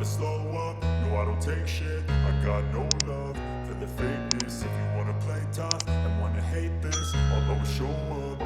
slow up, no I don't take shit. I got no love for the fakeness. If you wanna play tough and wanna hate this, I'll always show up.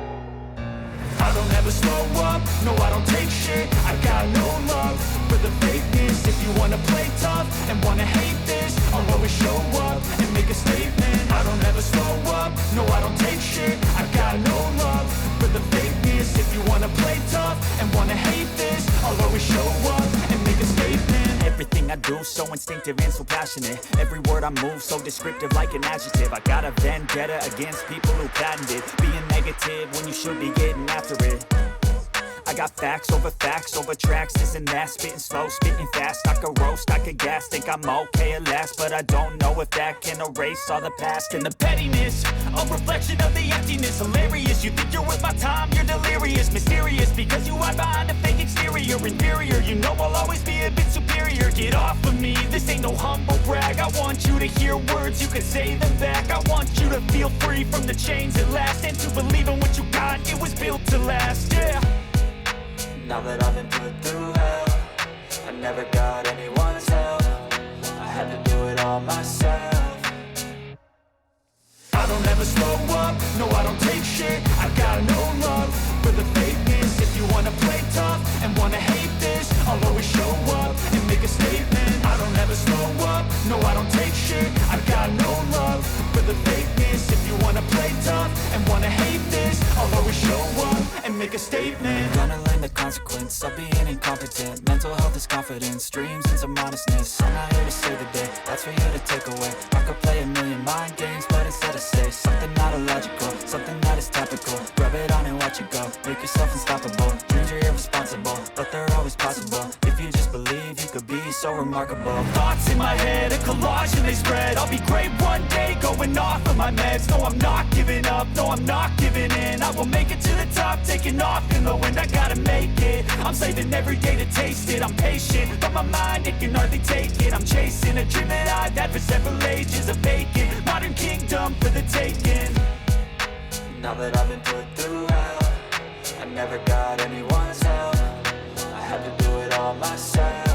I don't ever slow up, no I don't take shit. I got no love for the fakeness. If you wanna play tough and wanna hate this, I'll always show up and make a statement. I don't ever slow up, no I don't take shit. I got no love for the fakeness. If you wanna play tough and wanna hate this, I'll always show up and make a statement. Everything I do so instinctive and so passionate. Every word I move so descriptive like an adjective. I got a vendetta against people who patented being negative when you should be getting after it. I got facts over tracks, this and that. Spitting slow, spitting fast. I could roast, I could gas. Think I'm okay at last, but I don't know if that can erase all the past. And the pettiness, a reflection of the emptiness. Hilarious, you think you're worth my time, you're delirious. Mysterious, because you hide behind a fake exterior. Inferior, you know I'll always be a bit superior. Get off of me, this ain't no humble brag. I want you to hear words, you can say them back. I want you to feel free from the chains at last, and to believe in what you got, it was built to last, yeah. Now that I've been put through hell, I never got anyone's help. I had to do it all myself. I don't ever slow up, no I don't take shit. I got no love for the fakeness. If you wanna play tough and wanna hate this, I'll always show up and make a statement. I don't ever slow up, no I don't take shit. I got no love for the fakeness. If you wanna play tough and wanna hate this, I'll always show up and make a statement. Gonna learn the consequence of being incompetent. Mental health is confidence, dreams and some modestness. I'm not here to save the day, that's for you to take away. I could play a million mind games, but instead I say something not illogical, something that is topical. Rub it on and watch it go, make yourself unstoppable. Dreams are irresponsible, but they're always possible. If you just believe, you could be so remarkable. Thoughts in my head, a collage and they spread. I'll be great one day, going off of my meds. No, I'm not giving up, no, I'm not giving in. I will make it to the top, taking off in the wind. I gotta make it, I'm saving every day to taste it. I'm patient, but my mind, it can hardly take it. I'm chasing a dream that I've had for several ages. A vacant, modern kingdom for the taking. Now that I've been put through hell, I never got anyone's help. I had to do it all myself.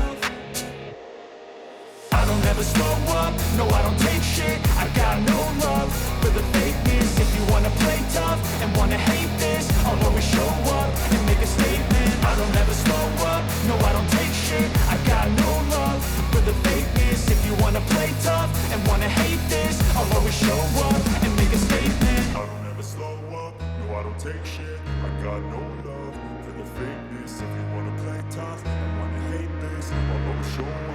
I don't ever slow up, no I don't take shit. I got no love for the fakeness. If you wanna play tough and wanna hate this, I'll always show up and make a statement. I don't ever slow up, no I don't take shit. I got no love for the fakeness. If you wanna play tough and wanna hate this, I'll always show up and make a statement. I don't ever slow up, no I don't take shit. I got no love for the fakeness. If you wanna play tough and wanna hate this, I'll always show up